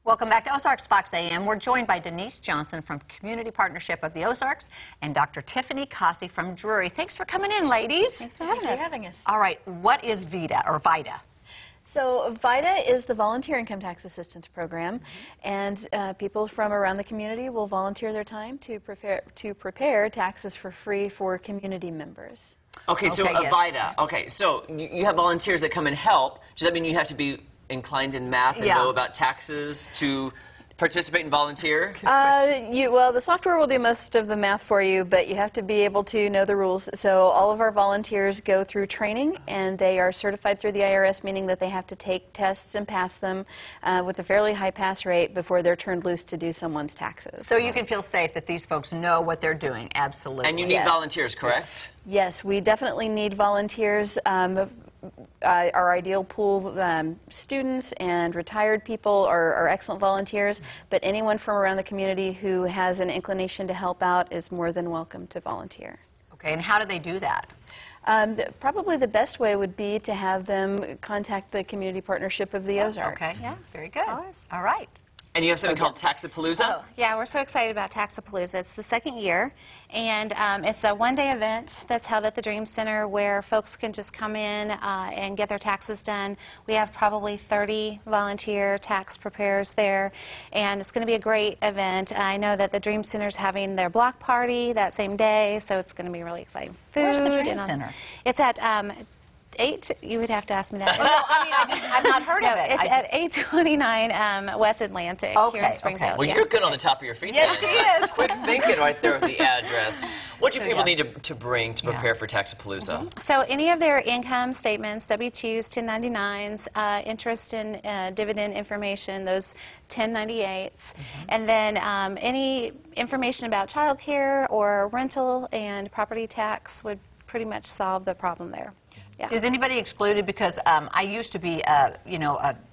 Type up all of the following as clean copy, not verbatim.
Welcome back to Ozarks Fox AM. We're joined by Denise Johnson from Community Partnership of the Ozarks and Dr. Tiffany Cossey from Drury. Thanks for coming in, ladies. Thanks for having us. All right, what is VITA or VITA? So VITA is the Volunteer Income Tax Assistance Program, and people from around the community will volunteer their time to prepare taxes for free for community members. Okay, so yes. VITA. Okay, so you have volunteers that come and help. Does that mean you have to be inclined in math and know about taxes to participate and volunteer? Well, the software will do most of the math for you, but you have to be able to know the rules. So all of our volunteers go through training, and they are certified through the IRS, meaning that they have to take tests and pass them with a fairly high pass rate before they're turned loose to do someone's taxes. So you can feel safe that these folks know what they're doing, absolutely. And you need volunteers, correct? Yes, we definitely need volunteers. Our ideal pool, students and retired people are excellent volunteers, but anyone from around the community who has an inclination to help out is more than welcome to volunteer. Okay, and how do they do that? Probably the best way would be to have them contact the Community Partnership of the Ozarks. Okay, Yeah. very good. Always. All right. And you have something called Taxapalooza? Oh, yeah, we're so excited about Taxapalooza. It's the second year, and it's a one-day event that's held at the Dream Center where folks can just come in and get their taxes done. We have probably 30 volunteer tax preparers there, and it's going to be a great event. I know that the Dream Center's having their block party that same day, so it's going to be really exciting. Where's the Dream and Center? It's at 8, you would have to ask me that. No, I mean, I've not heard of it. It's at 829 West Atlantic here in Springfield. Well, you're good on the top of your feet. Yes, she is. Quick thinking right there with the address. What do people need to bring to prepare for Taxapalooza? So any of their income statements, W-2s, 1099s, interest and dividend information, those 1098s, and then any information about child care or rental and property tax would pretty much solve the problem there. Yeah. Is anybody excluded? Because I used to be,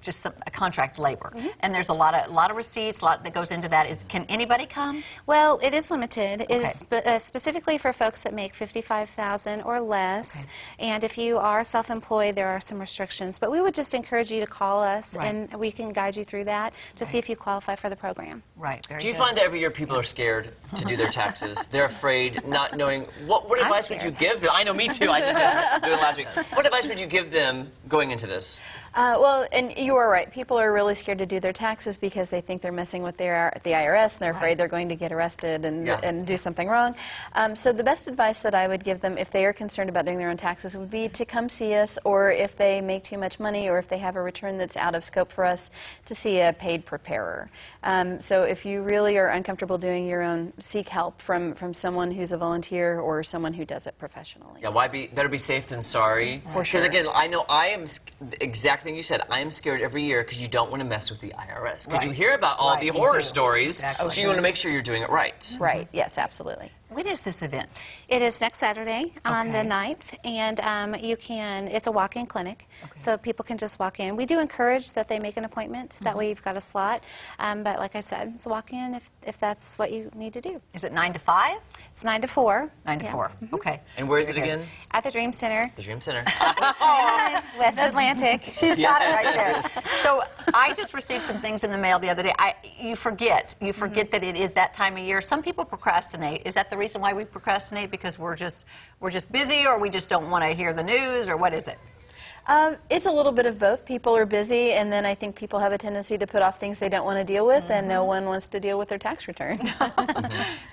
just a contract labor, and there's a lot of receipts, a lot that goes into that. Can anybody come? Well, it is limited. It Okay. is specifically for folks that make $55,000 or less, and if you are self-employed, there are some restrictions. But we would just encourage you to call us, and we can guide you through that to see if you qualify for the program. Right. Very Do you good. find that every year people are scared to do their taxes? They're afraid, not knowing. What advice would you give them? I know, me too. I just was doing it last week. What advice would you give them going into this? Well, and you are right. People are really scared to do their taxes because they think they're messing with the IRS, and they're afraid they're going to get arrested and do something wrong. So the best advice that I would give them if they are concerned about doing their own taxes would be to come see us, or if they make too much money, or if they have a return that's out of scope for us, to see a paid preparer. So if you really are uncomfortable doing your own, seek help from someone who's a volunteer or someone who does it professionally. Yeah, better be safe than sorry. For sure. Because again, I know I am the exact thing you said. I am scared every year because you don't want to mess with the IRS. Because you hear about all the horror stories, so you want to make sure you're doing it right. Right. Yes, absolutely. When is this event? It is next Saturday on the 9th, and it's a walk-in clinic, so people can just walk in. We do encourage that they make an appointment, that way you've got a slot, but like I said, it's a walk-in if that's what you need to do. Is it 9 to 5? It's 9 to 4. 9 to 4. Okay. And where is it Very good. again? At the Dream Center. The Dream Center. West Atlantic. She's got it right there. So I just received some things in the mail the other day. You forget that it is that time of year. Some people procrastinate. Is that the reason why we procrastinate? Because we're just busy, or we just don't want to hear the news, or what is it? It's a little bit of both. People are busy, and then I think people have a tendency to put off things they don't want to deal with, and no one wants to deal with their tax return.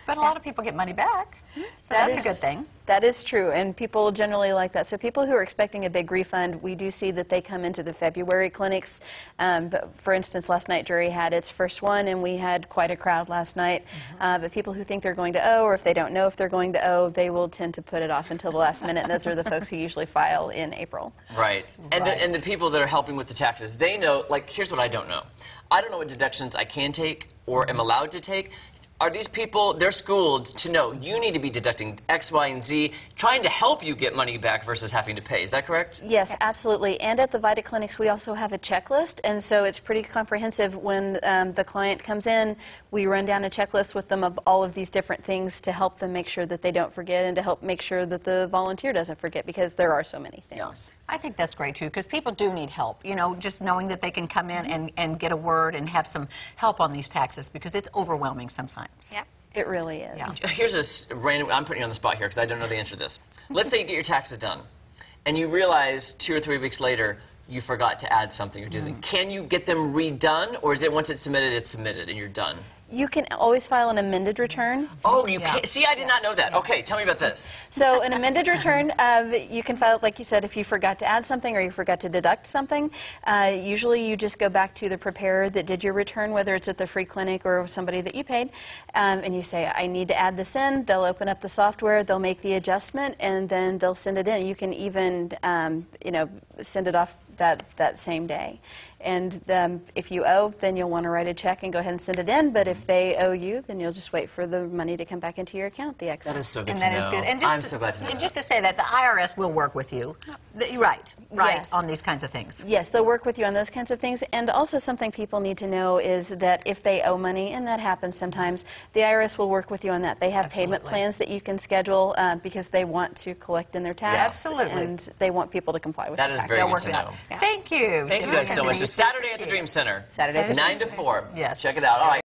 But a lot of people get money back, so that's a good thing. That is true, and people generally like that. So people who are expecting a big refund, we do see that they come into the February clinics. But for instance, last night Drury had its first one, and we had quite a crowd last night. But people who think they're going to owe, or if they don't know if they're going to owe, they will tend to put it off until the last minute. And those are the folks who usually file in April. Right. And the people that are helping with the taxes, they know, like, here's what I don't know. I don't know what deductions I can take or am allowed to take. Are these people, they're schooled to know you need to be deducting X, Y, and Z, trying to help you get money back versus having to pay. Is that correct? Yes, absolutely. And at the VITA clinics, we also have a checklist, and so it's pretty comprehensive. When the client comes in, we run down a checklist with them of all of these different things to help them make sure that they don't forget, and to help make sure that the volunteer doesn't forget, because there are so many things. Yeah. I think that's great too, because people do need help. You know, just knowing that they can come in and get a word and have some help on these taxes, because it's overwhelming sometimes. Yep. It really is. Yeah. Here's a random, I'm putting you on the spot here because I don't know the answer to this. Let's say you get your taxes done, and you realize 2 or 3 weeks later you forgot to add something or do something. Can you get them redone, or is it once it's submitted and you're done? You can always file an amended return. Oh, you can. See, I did not know that. Okay, tell me about this. So an amended return, you can file, like you said, if you forgot to add something or you forgot to deduct something. Usually you just go back to the preparer that did your return, whether it's at the free clinic or somebody that you paid, and you say, I need to add this in. They'll open up the software, they'll make the adjustment, and then they'll send it in. You can even, you know, send it off that same day. And if you owe, then you'll want to write a check and go ahead and send it in. But if they owe you, then you'll just wait for the money to come back into your account, the excess. That is so good And to that know. is good. And just, I'm so glad to know and that. just to say that the IRS will work with you. Right, Yes. on these kinds of things. Yes, they'll work with you on those kinds of things. And also something people need to know is that if they owe money, and that happens sometimes, the IRS will work with you on that. They have payment Absolutely. plans that you can schedule because they want to collect in their tax. Absolutely. And they want people to comply with That their is tax. very They'll good work to it out. know. Thank you. Thank you guys so much. So Saturday at the Dream Center. Saturday at the 9 Dream to 4. Yes. Check it out. All right.